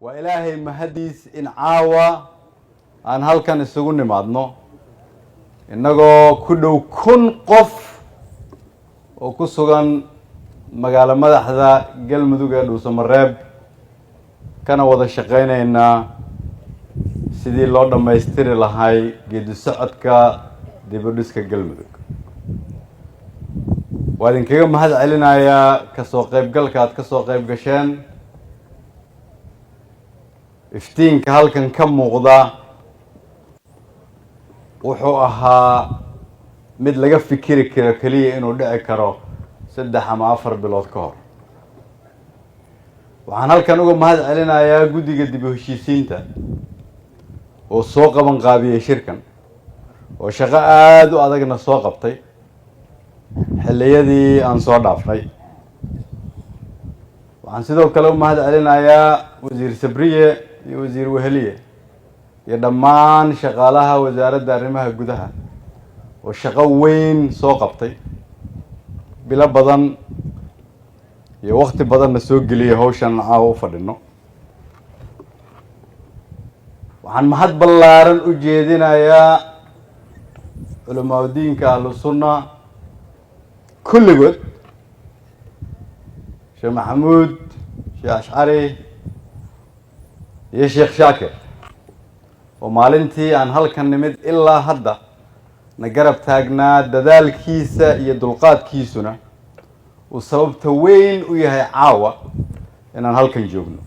وإلهي مهديس إن عاوة أن هل كان السجون نمادنا إنه كله كن قف وكسران مقالة مدحذا قل مدوغا دوسم الراب كان وضع شقينا إن سيدي اللورد ما يستري لهاي قيد سعدك ديبردسك قل مدوغ وإذن كيوم مهد علينا يا كسوقيب قلقات كسوقيب قشان iftiin ka halkan ka muuqda wuxuu ahaa mid laga fikiri karo kaliya inuu dhici karo 3 ama 4 bilood ka hor waxaan halkan uga mahad celinayaa guddiga dib u heshiisiinta oo soo qaban qaabiyay shirkan oo shaqo aad u adagna soo qabtay xilliyadii aan soo dhaafnay waxaan sidoo kale u mahad celinayaa wasiir Sabriye iyo wasiir Weheliye iyo dhammaan shaqaalaha wasaaradda arrimaha gudaha oo shaqo weyn soo qabtay bila badan iyo waqti badan soo geliyay hawshan caawa u fadhino waxaan mahad ballaaran u jeedinayaa culimada ahlu sunna kulligood Sheikh Maxamuud Sheikh Ashcari يا شيخ شاكر ومالنتي عن هالكن نمد إلا هدا نجرب تاجنا ددال كيسة يدلقات كيسنا وسبب توين وياها عاوة إن هالكن جوبنا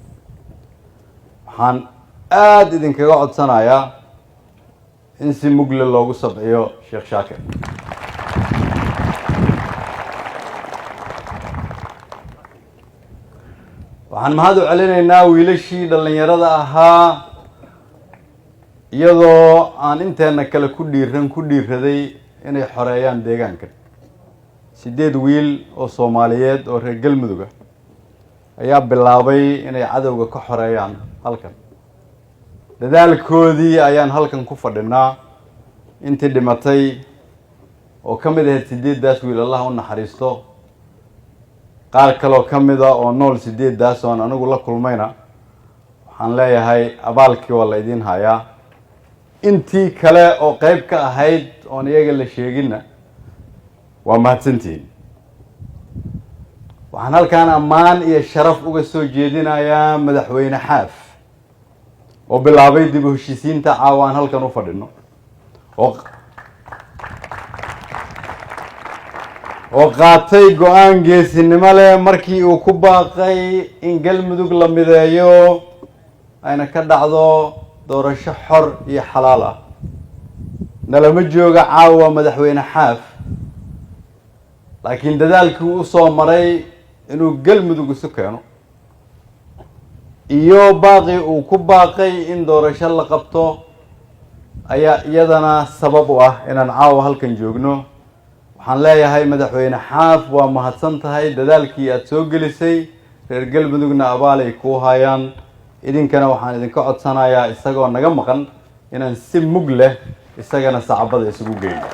حان آد إذن كقعد صنايا إنسي مقل الله وصبعيه شيخ شاكر waxaan mahad u celinaynaa wiilashii dhalinyarada ahaa iyadoo aan inteena kale ku dhiiraday inay xoreeyaan deegaanka 8 wiil oo Soomaaliyeed oo reer Galmudug ah ayaa bilaabay inay cadawga ka xoreeyaan halkan dadaalkoodii ayaan halkan ku fadhinaa intii dhimatay oo kamid ah 8daas wiil Allah u naxariisto qaar kale oo kamida oo nool 8daas oo anagu la kulmayna waxaan leeyahay abaalkii waa la idin hayaa intii kale oo qayb ka ahayd oo iyaga la sheegina waa mahadsantiin waxaan halkaan ammaan iyo sharaf uga soo jeedinayaa madaxweyne Xaaf oo bilaabay dib u heshiisiinta caawaan halkan u fadhino oo qaatay go'aan geesinimo leh markii uu ku baaqay in Galmudug la mideeyo ayna ka dhacdo doorasho xor iyo xalaal ah nalama jooga caawa madaxweyne Xaaf laakiin dadaalkii uu soo maray inuu Galmudug isu keeno iyo baaqi uu ku baaqay in doorasho la qabto ayaa iyadana sabab u ah inaan caawa halkan joogno waxaan leeyahay madaxweyne Xaaf waa mahadsan tahay dadaalkii aad soo gelisay reer Galmudugna abaalay ku hayaan idinkana waxaan idinka codsanayaa isagoo naga maqan inaan si mug leh isagana sacabada isugu geeyno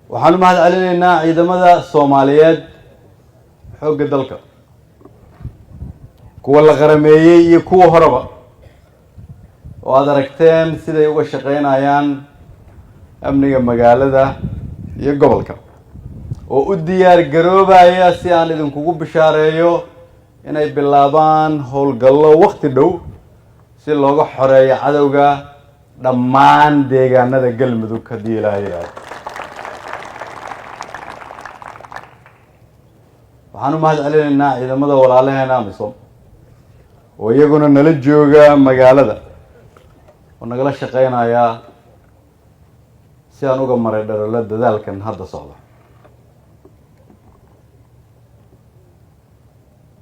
waxaan mahad celinaynaa ciidamada Soomaaliyeed xoogga dalka kuwa la qarameeyay iyo kuwa horeba oo aad aragteen siday uga shaqeynayaan amniga magaalada iyo gobolka oo u diyaar garoobaya si aan idinkugu bishaareeyo inay bilaabaan howlgallo waqti dhow si looga xoreeyo cadawga dhammaan deegaanada Galmudug hadii Ilaahay yiraahdo waxaan u mahad celinaynaa ciidamada walaalaheena amisom oo iyaguna nala jooga magaalada ونقول شقينا يا سيان uga maray dhalada dadaalkan hadda socda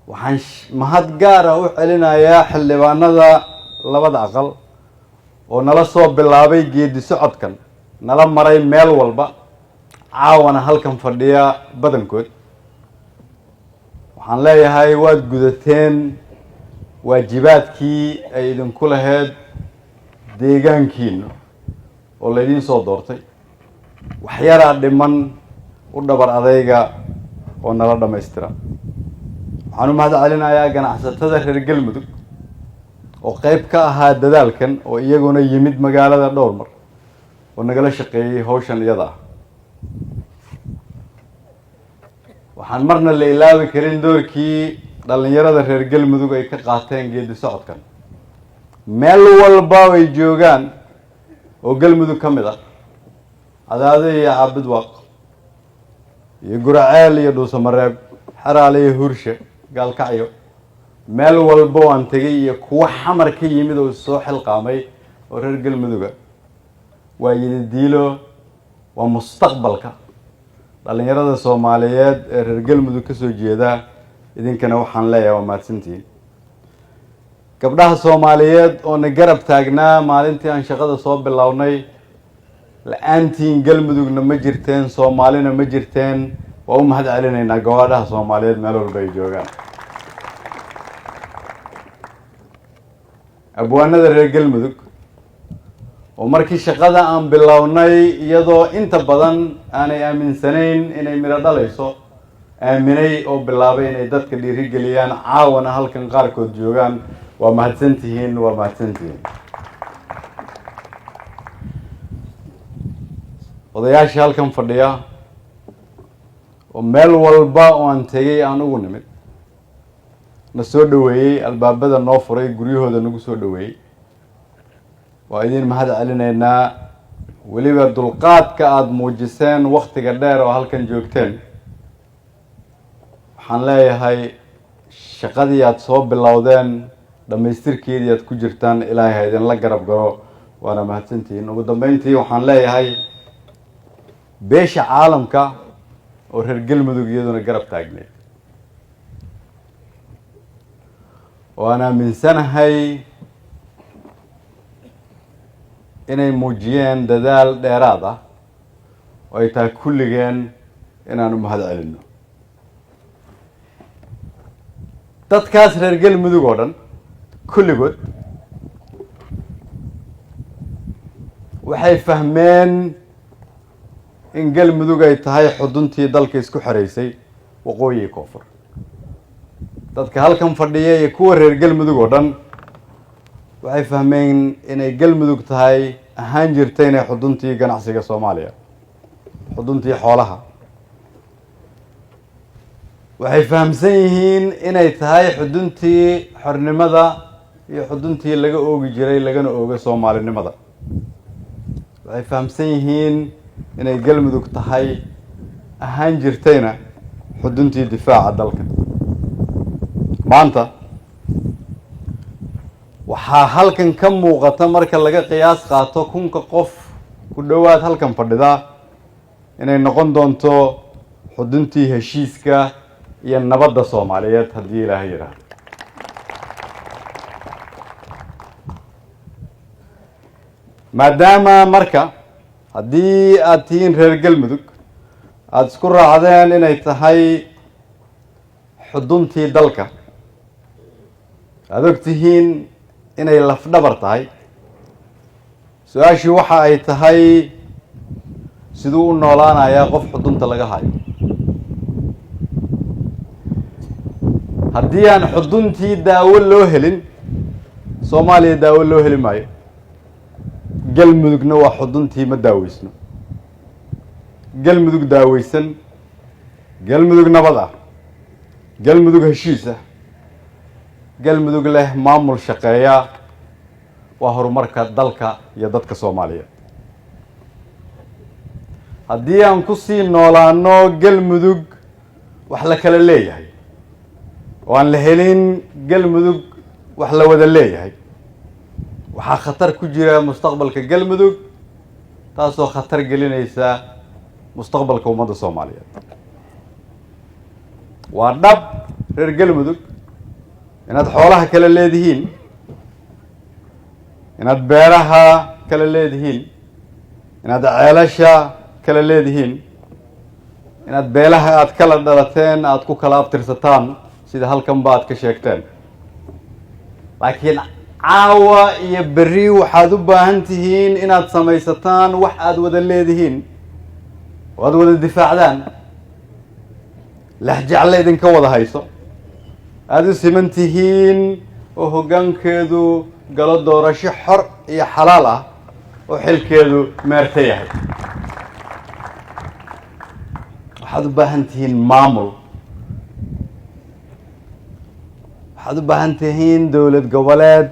waxaan mahad gaar ah u celinayaa xildhibaanada labada aqal oo nala soo bilaabay geedi socodkan nala maray meel walba caawana halkan fadhiya badankood waxaan leeyahay waad gudateen waajibaadkii ay idinku lahayd deegaankiina oo la idin soo doortay waxyaraa dhiman u dhabar adayga oo nala dhamaystira. waxaan u mahadcelinayaa ganacsatada reer Galmudug oo qayb ka ahaa dadaalkan oo iyaguna yimid magaalada dhowr mar oo nagala shaqeeyay hawshan iyada ah. waxaan marna la ilaawi karin doorkii dhalinyarada reer Galmudug ay ka qaateen geedi socodkan. meel walba ay joogaan oo Galmudug ka mid ah, Cadaado iyo Caabudwaaq iyo Guraceel iyo Dhuusamareeb, Xaraale iyo Hurshe, Gaalkacyo, meel walba waan tagay iyo kuwa xamar ka yimid oo soo xilqaamay oo reer Galmudug waa yidiilo, waa mustaqbalka dhalinyarada Soomaaliyeed ee reer Galmudug ka soo jeeda. idinkana waxaan leeyahay waa mahadsantihiin. gabdhaha Soomaaliyeed oo na garab taagnaa maalintii aan shaqada soo bilownay, la-aantiin Galmudugna ma jirteen, Soomaalina ma jirteen. waa u mahadcelinaynaa gabadhaha Soomaaliyeed meel walba ay joogaan. abwaanada reer Galmudug oo markii shaqada aan bilownay iyadoo inta badan aanay aaminsanayn inay miro dhalayso, aaminay oo bilaabay inay dadka dhiirigeliyaan, caawana halkan qaarkood joogaan. waa mahadsantihiin, waa mahadsantihiin. odayaashii halkan fadhiya oo meel walba oo aan tegay aan ugu nimid na soo dhaweeyey, albaabada noo furay, guryahooda nagu soo dhaweeyey, waa idin mahad celinaynaa. weliba dulqaadka aada muujiseen waktiga dheer oo halkan joogteen. waxaan leeyahay shaqadii aada soo bilowdeen dhamaystirkeedii aad ku jirtaan, ilaahay ha idinla garab galo, waana mahadsantihiin. ugu dambeyntii waxaan leeyahay beesha caalamka oo reer Galmudug iyaduna garab taagneed, waan aaminsanahay inay muujiyeen dadaal dheeraad ah oo ay tahay kulligeen inaanu mahad celino. dadkaas reer Galmudug oo dhan kulligood waxay fahmeen in Galmudug ay tahay xuduntii dalka isku xiraysay waqooyi iyo koonfur. dadka halkan fadhiya iyo kuwa reer Galmudug oo dhan waxay fahmeen inay Galmudug tahay ahaan jirtay inay xuduntii ganacsiga Soomaaliya, xuduntii xoolaha. waxay fahamsan yihiin inay tahay xuduntii xornimada iyo xuduntii laga oogi jiray lagana ooga Soomaalinimada. waxay fahamsan yihiin inay Galmudug tahay ahaan jirtayna xuduntii difaaca dalka. maanta waxaa halkan ka muuqata marka laga qiyaas qaato 1000 qof ku dhowaad halkan fadhida inay noqon doonto xuduntii heshiiska iyo nabadda Soomaaliyeed haddii Ilaahay yiraahdo. maadaama marka haddii aad tihiin reer Galmudug aada isku raacdeen inay tahay xuduntii dalka, aada og tihiin inay lafdhabar tahay, su-aashii waxa ay tahay siduu u noolaanayaa qof xudunta laga hayo. haddii aan xuduntii daawo loo helin, Soomaaliya daawo loo heli maayo. Galmudugna waa xuduntii ma daaweysno. Galmudug daaweysan, Galmudug nabad ah, Galmudug heshiis ah, Galmudug leh maamul shaqeeya waa horumarka dalka iyo dadka Soomaaliyeed. haddii aan ku sii noolaano Galmudug wax la kala leeyahay oo aan la helin Galmudug wax la wada leeyahay, waxaa khatar ku jira mustaqbalka Galmudug, taasoo khatar gelinaysa mustaqbalka ummadda Soomaaliyeed. waa dhab reer Galmudug inaad xoolaha kala leedihiin, inaad beeraha kala leedihiin, inaad ceelasha kala leedihiin, inaad beelaha aad kala dhalateen aad ku kala abtirsataan sida halkan ba aad ka sheegteen. laakiin caawa iyo berri waxaad u baahan tihiin inaad samaysataan wax aad wada leedihiin oo aad wada difaacdaan. lexjecla idinka wada hayso aada u siman tihiin oo hoggaankeedu galo doorasho xor iyo xalaal ah oo xilkeedu meerta yahay waxaad u baahan tihiin maamul waxaad u baahan tihiin dowlad goboleed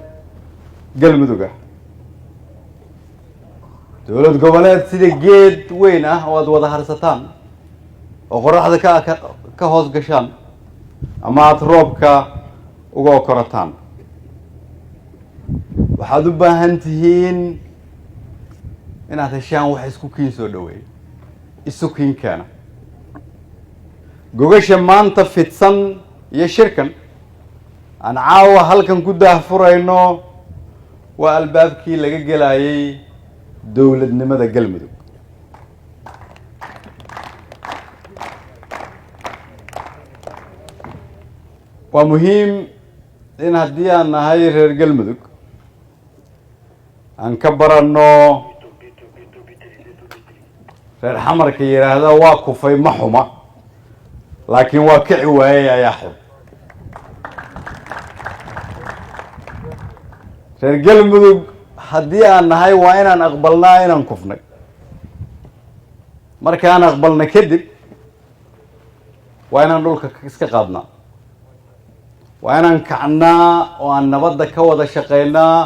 galmudug ah dowlad goboleed sida geed weyn ah oo aad wada harsataan oo qoraxda ka hoos gashaan ama aada roobka uga korataan waxaad u baahan tihiin inaad heshaan wax isku kiin soo dhaweey isu kiin keena gogasha maanta fidsan iyo shirkan aan caawa halkan ku daahfurayno waa albaabkii laga gelayay dowladnimada galmudug waa muhiim in haddii aan nahay reer galmudug aan ka baranno reer xamarka yidhaahda waa kufay ma xuma laakiin waa kici waayey ayaa xun reer galmudug haddii aan nahay waa inaan aqbalnaa inaan kufnay markaan aqbalna kadib waa inaan dhulka iska qaadnaa waa inaan kacnaa oo aan nabadda ka wada shaqaynaa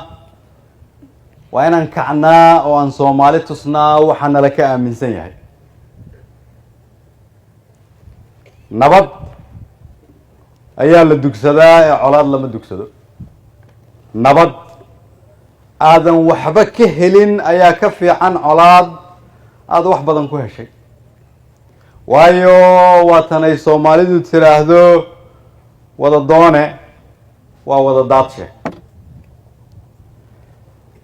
waa inaan kacnaa oo aan soomaali tusnaa waxaa nala ka aaminsan yahay nabad ayaa la dugsadaa ee colaad lama dugsado nabad aadan waxba ka helin ayaa ka fiican colaad aada wax badan ku heshay waayo waatanay soomaalidu tiraahdo wada doone waa wada daadshe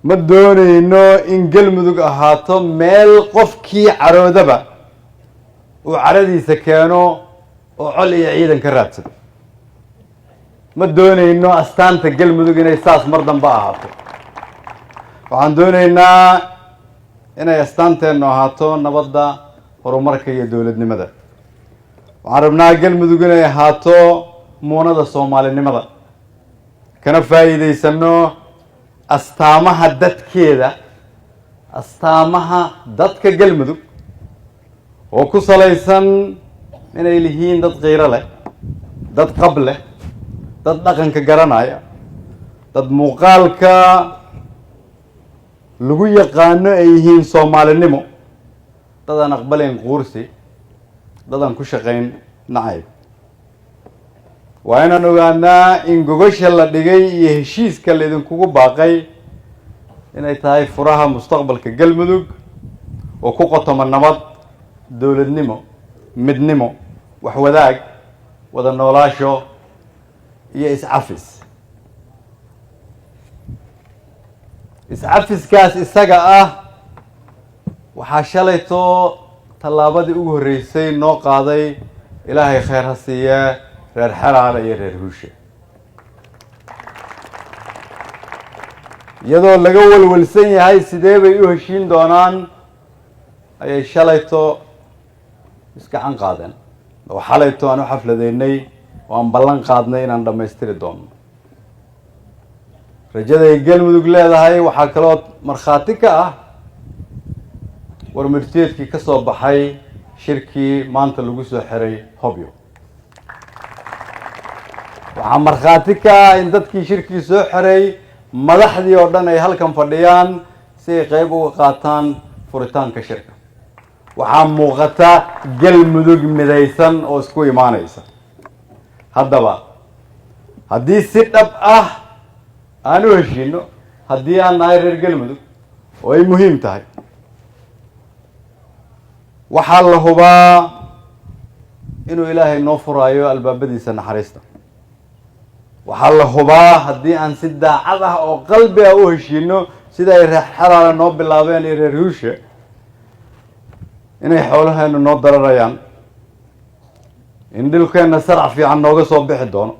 ma doonayno in galmudug ahaato meel qofkii caroodaba uu caradiisa keeno oo col iyo ciidan ka raadsado ma doonayno astaanta galmudug inay saas mar dambe ahaato waxaan doonaynaa inay astaanteennu ahaato nabadda horumarka iyo dowladnimada waxaan rabnaa galmudug inay ahaato muunada soomaalinimada kana faa'iidaysano astaamaha dadkeeda astaamaha dadka galmudug oo ku salaysan inay lihiin dad qiiro leh dad qab leh dad dhaqanka garanaya dad muuqaalka lagu yaqaano ay yihiin soomaalinimo dad aan aqbalayn quursi dad aan ku shaqayn nacayb waa inaan ogaanaa in gogasha la dhigay iyo heshiiska laydinkugu baaqay inay tahay furaha mustaqbalka galmudug oo ku qotoma nabad dowladnimo midnimo wax wadaag wada noolaasho iyo iscafis iscafiskaas isaga ah waxaa shalayto tallaabadii ugu horreysay noo qaaday ilaahay khayr ha siiye reer xeraale iyo reer huushe iyadoo laga walwalsan yahay sidee bay u heshiin doonaan ayay shalayto iskacan qaadeen oo xalayto aan u xafladeynay oo aan ballan qaadnay inaan dhammaystiri doono rajaday galmudug leedahay waxaa kaloo markhaati ka ah warmartiyeedkii ka soo baxay shirkii maanta lagu soo xiray hobyo waxaa markhaati ka ah in dadkii shirkii soo xiray madaxdii oo dhan ay halkan fadhiyaan si ay qeyb uga qaataan furitaanka shirka waxaa muuqata galmudug midaysan oo isku imaanaysa haddaba haddii si dhab ah aan u heshiino haddii aan nahay reer galmudug oo ay muhiim tahay waxaa la hubaa inuu ilaahay noo furaayo albaabadiisa naxariista waxaa la hubaa haddii aan si daacad ah oo qalbi ah u heshiino sida ay reer xeraale noo bilaabeen iyo reer huushe inay xoolaheenu noo dararayaan in dhulkeenna sarac fiican nooga soo bixi doono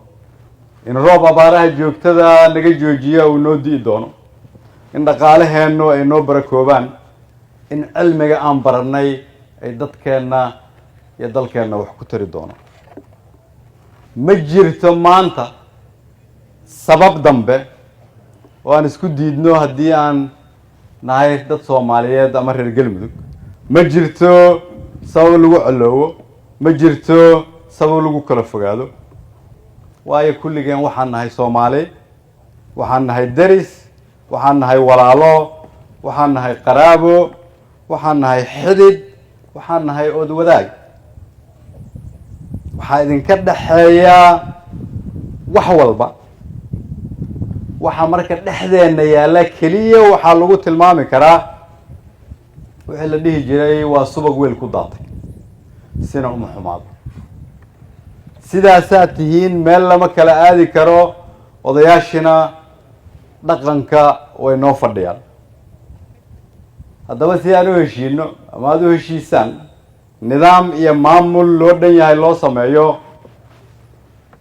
in roob abaaraha joogtada naga joojiya uu noo di'i doono in dhaqaalaheennu ay noo barakoobaan in cilmiga aan barannay ay dadkeenna iyo dalkeenna wax ku tari doono ma jirto maanta sabab dambe oo aan isku diidno haddii aan nahay dad Soomaaliyeed ama reer Galmudug ma jirto sabab lagu coloobo ma jirto sabab lagu kala fogaado waayo kulligeen waxaan nahay Soomaali waxaan nahay daris waxaan nahay walaalo waxaan nahay qaraabo waxaan nahay xidid waxaan nahay ood wadaag waxaa idinka dhaxeeya wax walba waxa marka dhexdeena yaala kaliya waxa lagu tilmaami karaa wixii la dhihi jiray waa subag weel ku daatay sina uma xumaado sidaasaa tihiin meel lama kala aadi karo odayaashina dhaqanka way noo fadhiyaan haddaba si aan u heshiino ama aad u heshiisaan nidaam iyo maamul loo dhan yahay loo sameeyo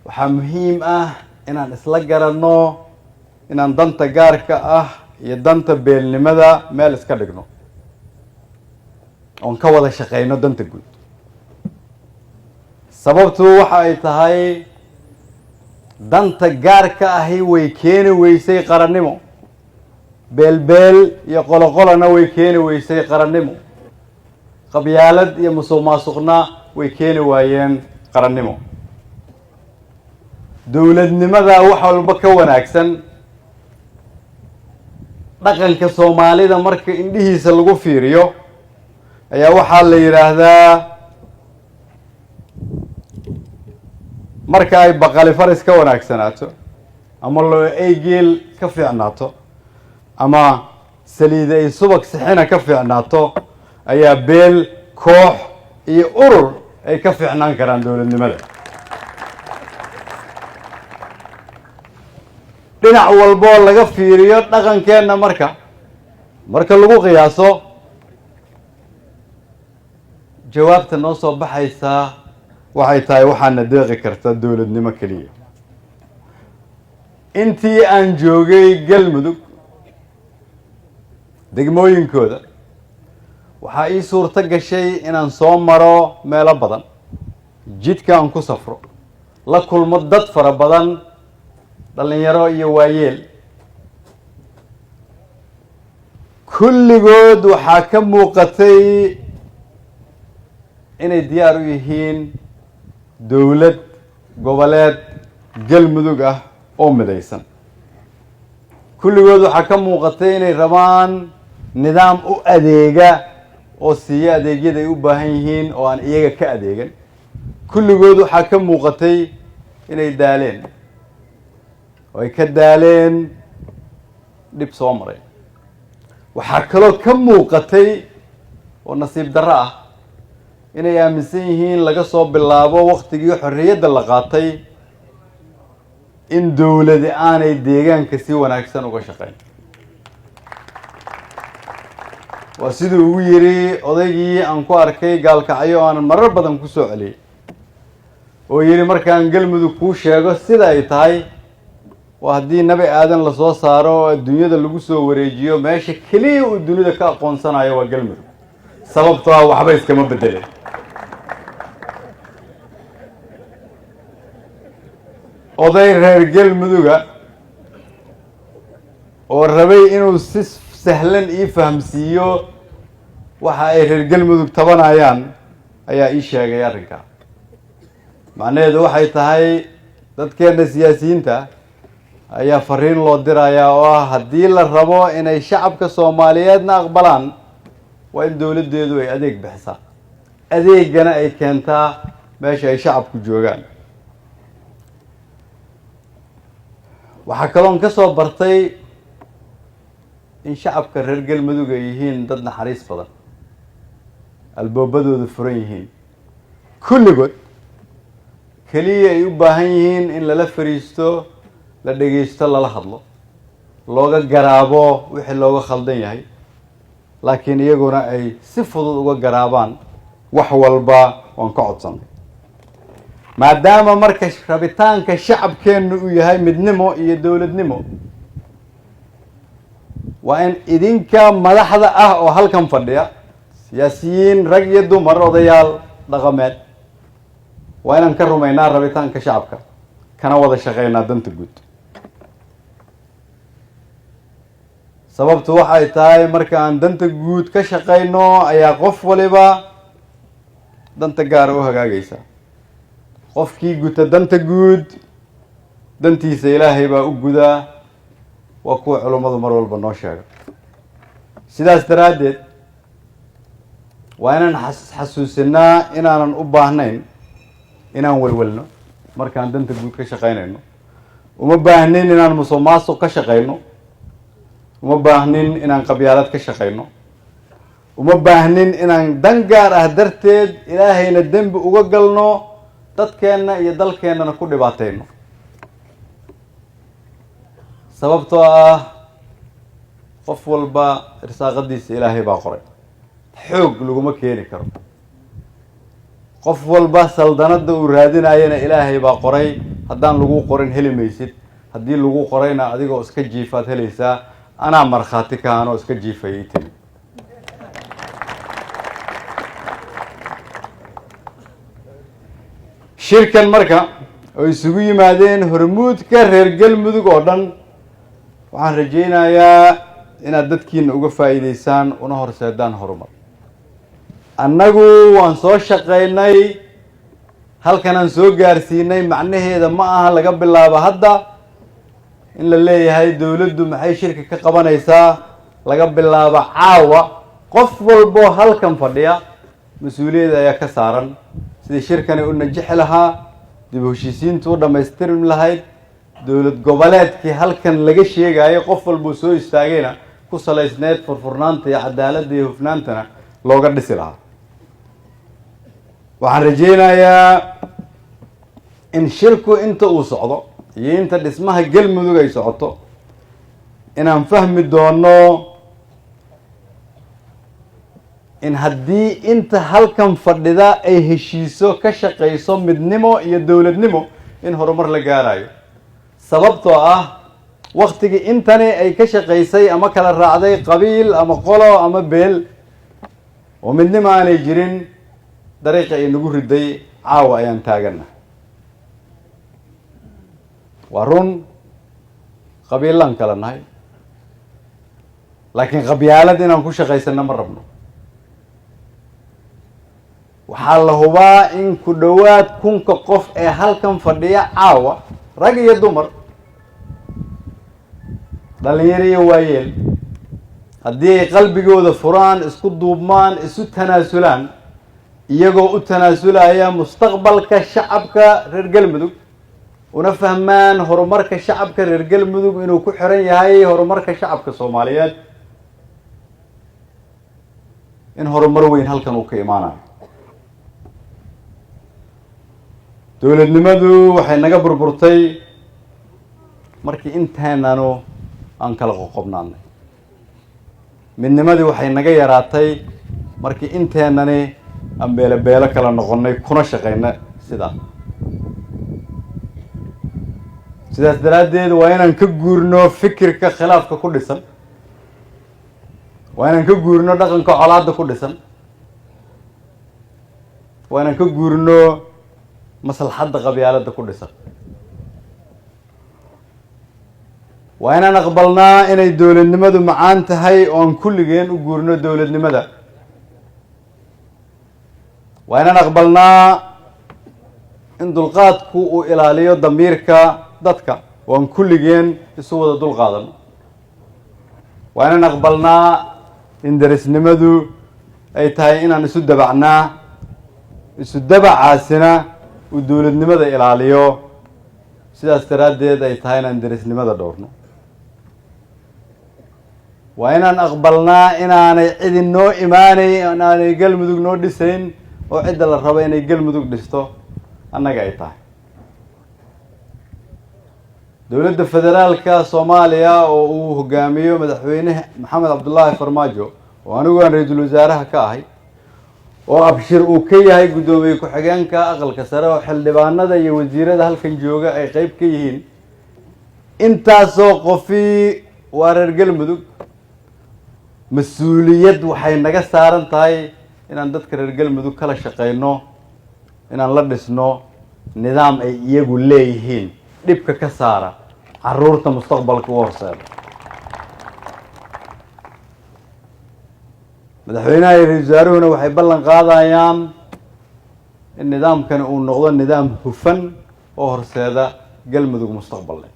waxaa muhiim ah inaan isla garanno inaan danta gaarka ah iyo danta beelnimada meel iska dhigno oon ka wada shaqeyno danta guud sababtu waxa ay tahay danta gaarka ahi way keeni weysay qarannimo beelbeel iyo qoloqolana way keeni weysay qarannimo qabyaalad iyo musuqmaasuqna way keeni waayeen qarannimo dowladnimada wax walba ka wanaagsan dhaqanka Soomaalida marka indhihiisa lagu fiiriyo ayaa waxaa la yiraahdaa marka ay baqali faris ka wanaagsanaato ama loo eegeel ka fiicnaato ama saliid ay subag sixina ka fiicnaato ayaa beel koox iyo urur ay ka fiicnaan karaan dowladnimada dhinac walba laga fiiriyo dhaqankeena marka lagu qiyaaso jawaabta noo soo baxaysa waxay tahay waxaana deeqi karta dowladnimo kaliya intii aan joogay Galmudug degmooyinkooda waxaa ii suurto gashay inaan soo maro meelo badan jidka aan ku safro la kulmo dad fara badan dhalinyaro iyo waayeel kulligood waxaa ka muuqatay inay diyaar u yihiin dowlad goboleed Galmudug ah oo midaysan kulligood waxaa ka muuqatay inay rabaan nidaam u adeega oo siiya adeegyada ay u baahan yihiin oo aan iyaga ka adeegan kulligood waxaa ka muuqatay inay daaleen oo ay ka daaleen dhib soo maray waxaa kaloo ka muuqatay oo nasiib darro ah inay aaminsan yihiin laga soo bilaabo waqtigii xorriyadda la qaatay in dowladda aanay deegaanka si wanaagsan uga shaqeyn waa siduu ugu yiri odaygii aan ku arkay gaalkacyo aan marar badan ku soo celiyay oo yiri markaan Galmudug ku sheego sida ay tahay waa haddii nabi aadan la soo saaro adduunyada lagu soo wareejiyo meesha kaliya uu dunida ka aqoonsanayo waa Galmudug sababtoo ah waxba iskama bedeleen oday reer Galmuduga oo rabay inuu si sahlan ii fahamsiiyo waxa ay reer Galmudug tabanayaan ayaa ii sheegay arrinka macnaheedu waxay tahay dadkeena siyaasiyiinta ayaa fariin loo dirayaa oo ah haddii la rabo inay shacabka Soomaaliyeedna aqbalaan waa in dowladdeedu ay adeeg bixisaa adeegana ay keentaa meesha ay shacabku joogaan waxaa kaloon ka soo bartay in shacabka reer Galmudug ay yihiin dad naxariis badan albaabadoodu furan yihiin kulligood kaliya ay u baahan yihiin in lala fariisto la dhageysto lala hadlo looga garaabo wixii looga khaldan yahay laakiin iyaguna ay si fudud uga garaabaan wax walba waan ka codsanay maadaama marka rabitaanka shacabkeenu uu yahay midnimo iyo dowladnimo waa in idinka madaxda ah oo halkan fadhiya siyaasiyiin rag iyo dumar odayaal dhaqameed وأنا نكرر مينار ربيتان كشعبك كان وضع شغينا دنت جود سببت waxay tahay markaan danta guud ka shaqeyno ayaa qof waliba danta gaar u hagaagaysa qofkii guta danta guud dantiisa Ilaahay baa u gudaa waa kuwa culimadu mar walba noo sheega sidaas daraadeed waa inaan xasuusinaa inaanan u baahnayn inaan walwalno markaan danta guud ka shaqeynayno uma baahnayn inaan musuqmaasuq ka shaqeyno uma baahnin inaan qabyaalad ka shaqeyno uma baahnin inaan dan gaar ah darteed Ilaahayna dambi uga galno dadkeena iyo dalkeenana ku dhibaateyno sababtoo ah qof walba irsaaqadiisa Ilaahay baa qoray xoog laguma keeni karo qof walba saldanada uu raadinayana Ilaahay baa qoray haddaan lagu qorin heli maysid haddii lagu qorayna adigoo iska jiifaad helaysaa أنا مرخاتي كانوا اسكجي فيتم شركة المركة ويسوي مادين هرمود كرر قلمود قردن وعن رجينا يا إن أدتكين وقفا إليسان ونهر سيدان هرمر أنقو وانسو شقيني هل كان نسو قارسيني معنى هذا معها لقبل الله بهدا in la leeyahay dawladdu maxay shirka ka qabanaysaa laga bilaabo caawa qof walbo halkan fadhiya mas'uuliyad ayaa ka saaran sidii shirkani u najixi lahaa dib u heshiisiintu u dhamaystirin lahayd dawlad goboleedkii halkan laga sheegayo qof walbo soo istaagayna ku salaysneed furfurnaanta iyo cadaaladda iyo hufnaantana looga dhisi lahaa waxaan rajeynayaa in shirku inta uu socdo iyo inta dhismaha galmudug ay socoto inaan fahmi doono in haddii inta halkan fadhida ay heshiiso ka shaqeyso midnimo iyo dawladnimo in horumar la gaarayo sababtoo ah waqtigii intani ay ka shaqeysay ama kala raacday qabiil ama qolo ama beel oo midnimo aanay jirin dariiqa ay nagu riday caawa ayaan taagana وارون قبيلان كلا نهاي لكن قبيالة دينا نكون شغيسنا مربنا وحال هو إن كدوات كون كقف هل كان فرديا عاوة راجي يدمر دليري ويل هدي قلبي جود فران اسكت دوبمان اسكت تناسلان يجو التناسل هي مستقبل كشعب كرجال مدوك ونفهمان هرمرك الشعب كرجال مدوك إنه كحرية هاي هرمرك الشعب كصوماليات إن هرمروين هل كانوا كيمانا دولة نمدو وحين نجبر برتي مركي انتهينا أنكلقوا قبنا من نمدو وحين نجي راتي مركي انتهينا أم بيلا كلا نغني كنا شقينا سدا sidaas daraadeed waa inaan ka guurno fikirka khilaafka ku dhisan waa inaan ka guurno dhaqanka colaadda ku dhisan waa inaan ka guurno maslaxadda qabyaaladda ku dhisan waa inaan aqbalnaa inay dawladnimadu macaan tahay oo aan kulligeen u guurno dawladnimada waa inaan aqbalnaa in dulqaadku uu ilaaliyo damiirka dadka waan kulligeen isu wada dul qaadan waa inaan aqbalnaa in darisnimadu ay tahay inaan isu dabacnaa isu dabacaasina uu dawladnimada ilaaliyo sidaas daraadeed ay tahay inaan darisnimada dhowrno waa inaan aqbalnaa inaanay cidi noo imaanay inaanay galmudug noo dhisayn oo cidda la rabo inay galmudug dhisto annaga ay tahay dawladda federaalka Soomaaliya oo uu hogaamiyo madaxweyne Maxamed Cabdullaahi Farmaajo oo anigu aan ra'iisul wasaaraha ka ahay oo abshir uu ka yahay gudoomiye ku-xigeenka aqalka sare oo xildhibaanada iyo wasiirada halkan jooga ay qayb ka yihiin intaasoo qofii waa reer galmudug mas'uuliyad waxay naga saaran tahay inaan dadka reer galmudug kala shaqeyno inaan la dhisno nidaam ay iyagu leeyihiin dhibka ka saara caruurta mustaqbalka u horseeda. madaxweynaha iyo ra'iisul wasaaruhuna waxay ballan qaadayaan in nidaamkani uu noqdo nidaam hufan oo horseeda galmudug mustaqbal leh.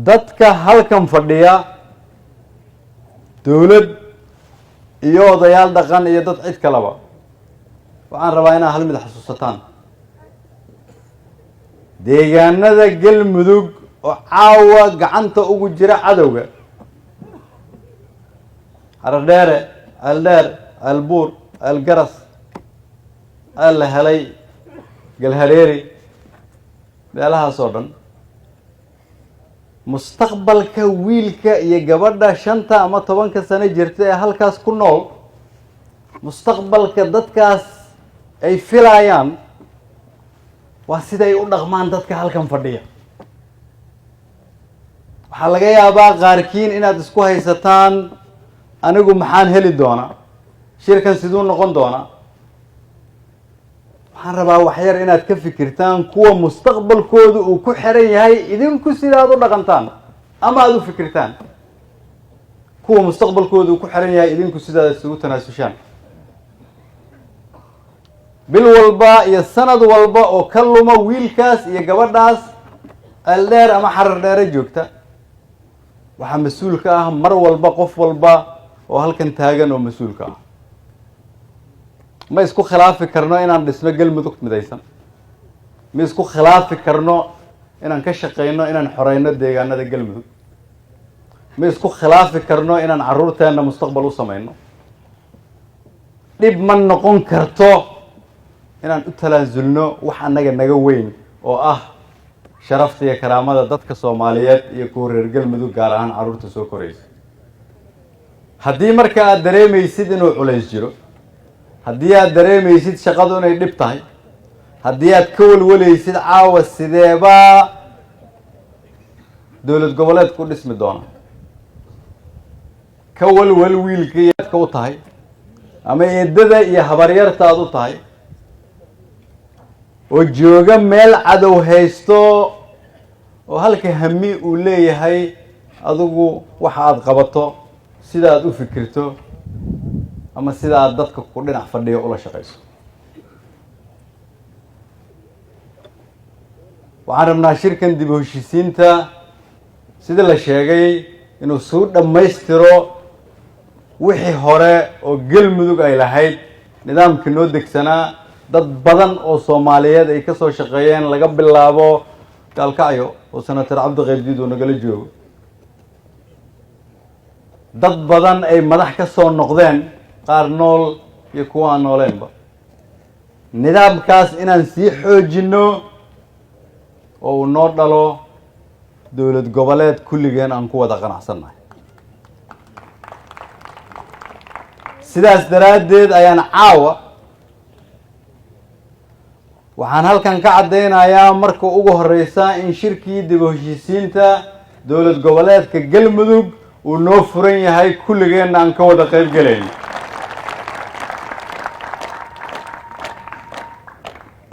dadka halkan fadhiya dowlad iyo odayaal dhaqan iyo dad cid kaleba waxaan rabaa inaad hal mid xasuusataan. deegaanada galmudug oo caawa gacanta ugu jira cadowga Haradheere, Ceeldheer, Ceelbuur, Ceelgaras, la helay Galhareeri, meelahaas oo dhan mustaqbalka wiilka iyo gabadha 5 ama 10 sano jirta ee halkaas ku nool, mustaqbalka dadkaas ay filayaan waa siday u dhaqmaan dadka halkan fadhiya. waxaa laga yaabaa qaarkiin inaad isku haysataan anigu maxaan heli doonaa, shirkan siduu noqon doonaa. waxaan rabaa waxyar inaad ka fikirtaan kuwa mustaqbalkoodu uu ku xiran yahay idinku sidaad u dhaqantaan, ama aad u fikirtaan kuwa mustaqbalkoodu uu ku xiran yahay idinku sidaad isugu tanaasushaan. bil walba iyo sanad walba oo ka luma wiilkaas iyo gabadhaas Ceeldheer ama Haradheere joogta, waxaa mas-uul ka ah mar walba qof walba oo halkan taagan oo mas-uul ka ah. ma isku khilaafi karno inaan dhisno galmudug midaysan, ma isku khilaafi karno inaan ka shaqeyno inaan xoreyno deegaanada galmudug, ma isku khilaafi karno inaan caruurteena mustaqbal u sameyno. dhib ma noqon karto inaan u talaasulno wax anaga naga weyn oo ah sharafta iyo karaamada dadka Soomaaliyeed iyo kuwa reer galmudug gaar ahaan caruurta soo koraysa. haddii marka aad dareemaysid inuu culays jiro, haddii aad dareemaysid shaqadu inay dhib tahay, haddii aad ka walwalaysid caawa sideebaa dowlad goboleed ku dhismi doona, ka walwal wiilka yaadka u tahay ama eedada iyo habaryarta aad u tahay oo jooga meel cadow haysto oo halka hami uu leeyahay adigu waxa aad qabato sida aad u fikirto ama sida aad dadka ku dhinac fadhiyo ula shaqeyso. waxaan rabnaa shirkan dib u heshiisiinta sida la sheegay inuu soo dhammaystiro wixii hore oo galmudug ay lahayd, nidaamkii noo degsanaa. dad badan oo Soomaaliyeed ay ka soo shaqeeyeen laga bilaabo Gaalkacyo oo senator Cabdi Qaybdiid uu nagala joogo, dad badan ay madax ka soo noqdeen, qaar nool iyo kuwa aan nooleenba. nidaamkaas inaan sii xoojino oo uu noo dhalo dowlad goboleed kulligeen aan ku wada qanacsannahay. sidaas daraaddeed ayaan caawa waxaan halkan ka caddeynayaa marka ugu horeysa in shirkii dib u heshiisiinta dowlad goboleedka galmudug uu noo furan yahay, kulligeenna aan ka wada qayb gelayn.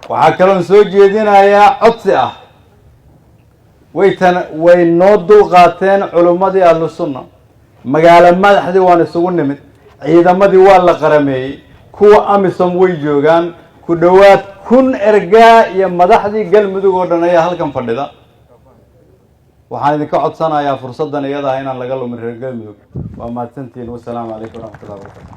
waxaa kaloon soo jeedinayaa codsi ah, way noo dulqaateen culimmadii ahlu sunna, magaalo madaxdii waan isugu nimid, ciidamadii waa la qarameeyey, kuwa amisom way joogaan, ku dhowaad 1000 ergaa iyo madaxdii galmudug oo dhan ayaa halkan fadhida. waxaan idinka codsanayaa fursaddan iyada ah inaan laga lumin reer galmudug. waa mahadsantihiin. wassalaamu calaykum waraxmatullahi wabarakatu.